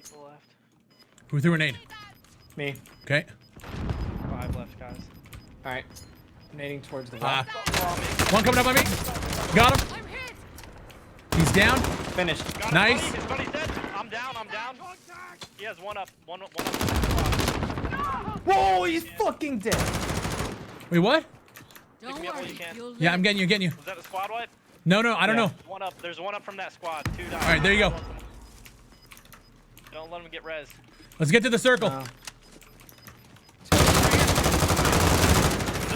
people left. Who threw a nade? Me. Okay. 5 left, guys. All right. Nading towards the wall. One coming up on me. Got him. He's down. Finished. Got Nice. His buddy's dead. I'm down. He has one up. One up. Whoa, he's fucking dead. Wait, what? Pick me up when you can. Yeah, I'm getting you. Was that a squad wipe? No, I don't know. One up. There's one up from that squad. 2 down. All right, there you go. Don't let him get res. Let's get to the circle. His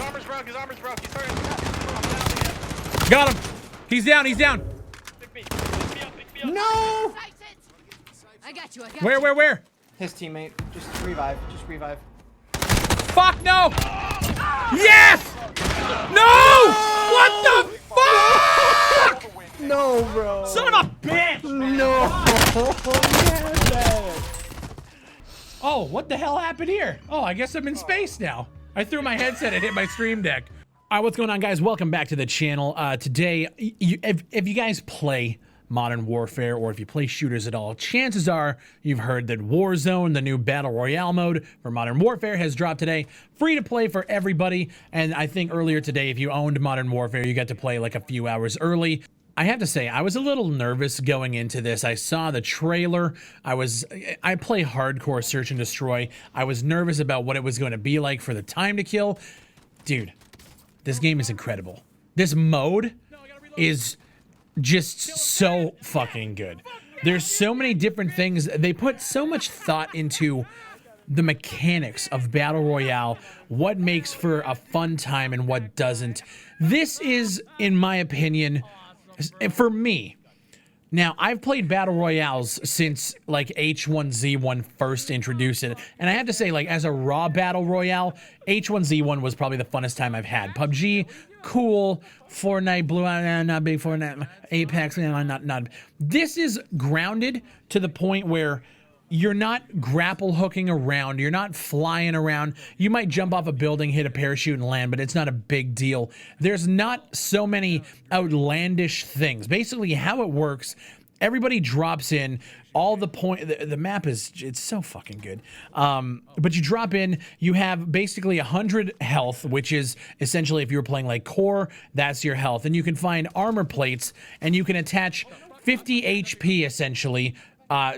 armor's broke. He's starting to I'm down again. Got him. He's down. Pick me. Pick me up. No. I got you. Where? His teammate. Just revive. Fuck no! Yes! No! What the fuck? No, bro. Son of a bitch! No. Oh, what the hell happened here? Oh, I guess I'm in space now. I threw my headset and hit my stream deck. All right, what's going on, guys? Welcome back to the channel. Today, if you guys play Modern Warfare, or if you play shooters at all, chances are you've heard that Warzone, the new Battle Royale mode for Modern Warfare, has dropped today. Free to play for everybody, and I think earlier today, if you owned Modern Warfare, you got to play like a few hours early. I have to say, I was a little nervous going into this. I saw the trailer. I play hardcore search and destroy. I was nervous about what it was going to be like for the time to kill. Dude, this game is incredible. This mode is just so fucking good. There's so many different things. They put so much thought into the mechanics of Battle Royale, what makes for a fun time and what doesn't. This is, in my opinion, for me. Now, I've played Battle Royales since like H1Z1 first introduced it, and I have to say, like, as a raw Battle Royale, H1Z1 was probably the funnest time I've had. PUBG, cool. Fortnite, Blue, not big. Fortnite, Apex, not. This is grounded to the point where you're not grapple hooking around. You're not flying around. You might jump off a building, hit a parachute, and land, but it's not a big deal. There's not so many outlandish things. Basically, how it works, everybody drops in. All the the map it's so fucking good. But you drop in, you have basically 100 health, which is essentially, if you were playing like core, that's your health. And you can find armor plates, and you can attach 50 HP essentially.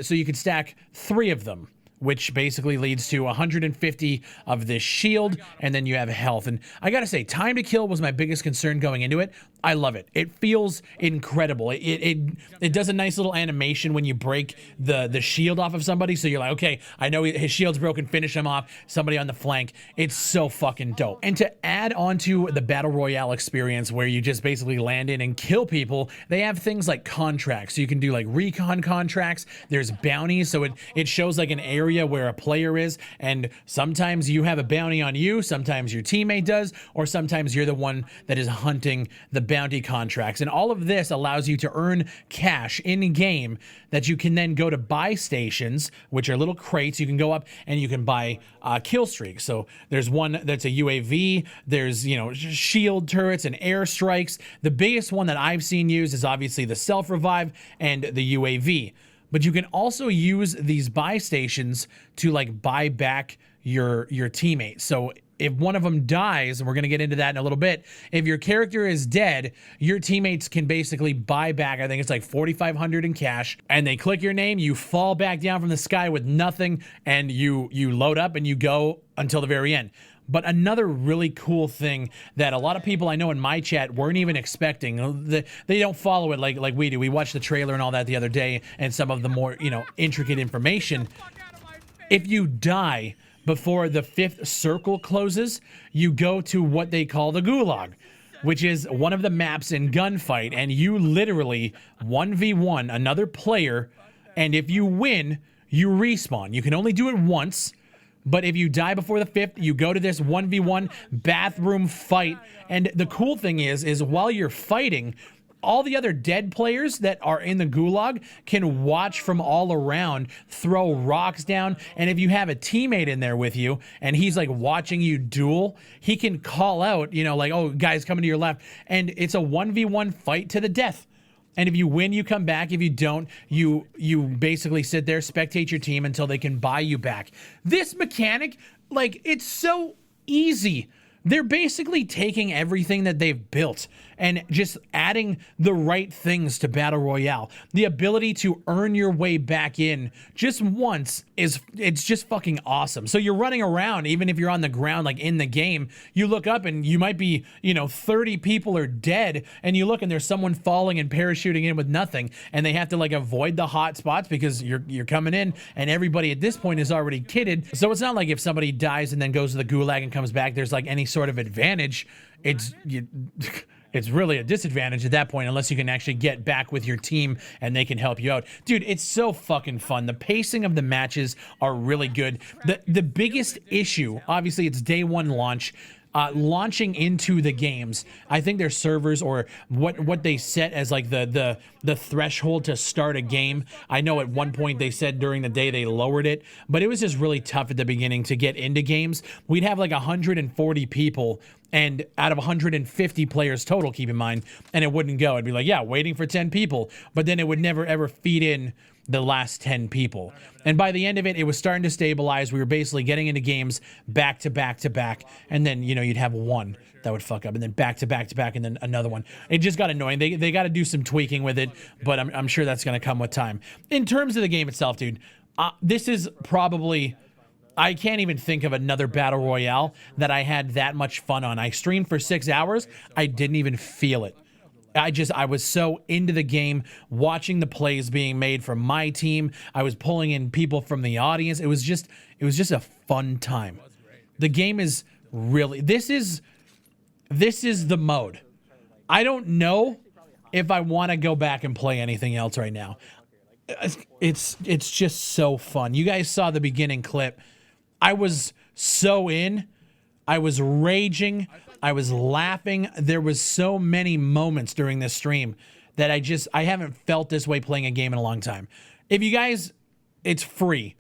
So you can stack 3 of them, which basically leads to 150 of this shield, and then you have health. And I gotta say, time to kill was my biggest concern going into it. I love it. It feels incredible. It does a nice little animation when you break the shield off of somebody. So you're like, okay, I know his shield's broken, finish him off, somebody on the flank. It's so fucking dope. And to add on to the Battle Royale experience where you just basically land in and kill people, they have things like contracts. So you can do like recon contracts. There's bounties. So it shows like an area where a player is. And sometimes you have a bounty on you. Sometimes your teammate does. Or sometimes you're the one that is hunting the bounty contracts. And all of this allows you to earn cash in game that you can then go to buy stations, which are little crates. You can go up and you can buy kill streaks. So there's one that's a UAV. There's, you know, shield turrets and airstrikes. The biggest one that I've seen used is obviously the self-revive and the UAV. But you can also use these buy stations to like buy back your teammates. So if one of them dies, and we're going to get into that in a little bit, if your character is dead, your teammates can basically buy back, I think it's like 4,500 in cash, and they click your name, you fall back down from the sky with nothing, and you load up and you go until the very end. But another really cool thing that a lot of people I know in my chat weren't even expecting, they don't follow it like we do. We watched the trailer and all that the other day, and some of the more, you know, intricate information. If you die before the 5th circle closes, you go to what they call the gulag, which is one of the maps in gunfight, and you literally 1v1 another player, and if you win, you respawn. You can only do it once, but if you die before the 5th, you go to this 1v1 bathroom fight, and the cool thing is while you're fighting, all the other dead players that are in the gulag can watch from all around, throw rocks down, and if you have a teammate in there with you and he's like watching you duel, he can call out, you know, like, oh, guys coming to your left, and it's a 1v1 fight to the death. And if you win, you come back. If you don't, you basically sit there, spectate your team until they can buy you back. This mechanic, like, it's so easy. They're basically taking everything that they've built and just adding the right things to Battle Royale. The ability to earn your way back in just once it's just fucking awesome. So you're running around, even if you're on the ground, like in the game, you look up and you might be, 30 people are dead, and you look and there's someone falling and parachuting in with nothing, and they have to like avoid the hot spots because you're coming in, and everybody at this point is already kitted. So it's not like if somebody dies and then goes to the gulag and comes back, there's like any sort of advantage. It's really a disadvantage at that point unless you can actually get back with your team and they can help you out. Dude, it's so fucking fun. The pacing of the matches are really good. The biggest issue, obviously, it's day one launch. Launching into the games, I think their servers, or what they set as like the threshold to start a game. I know at one point they said during the day they lowered it, but it was just really tough at the beginning to get into games. We'd have like 140 people, and out of 150 players total, keep in mind, and it wouldn't go. It'd be like, yeah, waiting for 10 people, but then it would never ever feed in the last 10 people. And by the end of it, it was starting to stabilize. We were basically getting into games back to back to back. And then, you'd have one that would fuck up, and then back to back to back, and then another one. It just got annoying. They got to do some tweaking with it, but I'm sure that's going to come with time. In terms of the game itself, dude, this is probably... I can't even think of another Battle Royale that I had that much fun on. I streamed for 6 hours. I didn't even feel it. I was so into the game, watching the plays being made from my team. I was pulling in people from the audience. It was just a fun time. The game is really, this is the mode. I don't know if I want to go back and play anything else right now. It's just so fun. You guys saw the beginning clip. I was so in. I was raging. I was laughing. There was so many moments during this stream that I haven't felt this way playing a game in a long time. If you guys, it's free.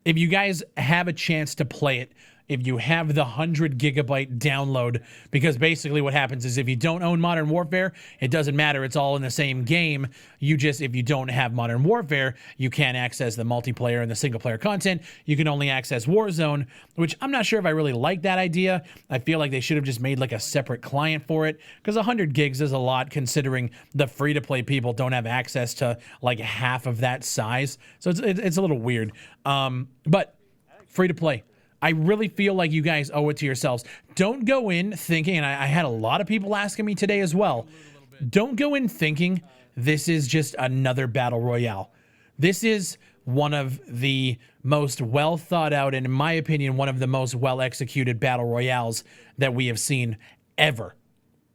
If you guys have a chance to play it, if you have the 100 gigabyte download, because basically what happens is if you don't own Modern Warfare, it doesn't matter. It's all in the same game. If you don't have Modern Warfare, you can't access the multiplayer and the single player content. You can only access Warzone, which I'm not sure if I really like that idea. I feel like they should have just made like a separate client for it, because 100 gigs is a lot considering the free to play people don't have access to like half of that size. So it's a little weird. But free to play. I really feel like you guys owe it to yourselves. Don't go in thinking, and I had a lot of people asking me today as well, don't go in thinking this is just another Battle Royale. This is one of the most well thought out, and in my opinion, one of the most well executed Battle Royales that we have seen ever.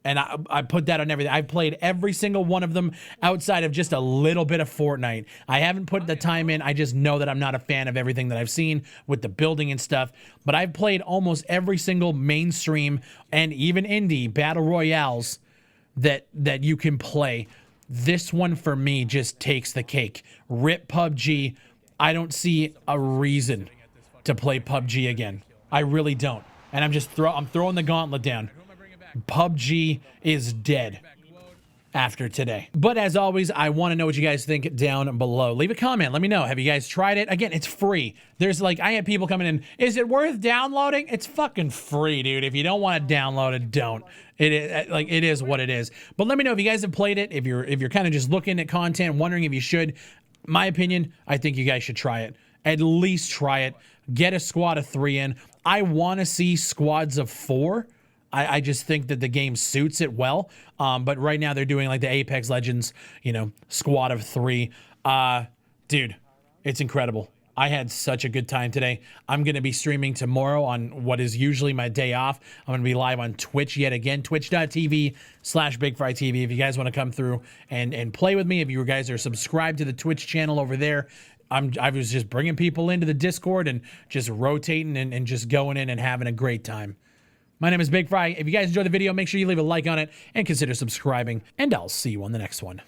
And I put that on everything. I've played every single one of them outside of just a little bit of Fortnite. I haven't put the time in. I just know that I'm not a fan of everything that I've seen with the building and stuff. But I've played almost every single mainstream and even indie Battle Royales that you can play. This one for me just takes the cake. RIP PUBG. I don't see a reason to play PUBG again. I really don't. And I'm throwing the gauntlet down. PUBG is dead after today. But as always, I want to know what you guys think down below. Leave a comment. Let me know. Have you guys tried it? Again, it's free. I had people coming in. Is it worth downloading? It's fucking free, dude. If you don't want to download it, don't. It is what it is. But let me know if you guys have played it. If you're kind of just looking at content, wondering if you should. My opinion, I think you guys should try it. At least try it. Get a squad of 3 in. I want to see squads of 4. I just think that the game suits it well. But right now they're doing like the Apex Legends, squad of 3. Dude, it's incredible. I had such a good time today. I'm going to be streaming tomorrow on what is usually my day off. I'm going to be live on Twitch yet again, twitch.tv/BigfryTV. If you guys want to come through and play with me, if you guys are subscribed to the Twitch channel over there, I was just bringing people into the Discord and just rotating and just going in and having a great time. My name is Big Fry. If you guys enjoyed the video, make sure you leave a like on it and consider subscribing, and I'll see you on the next one.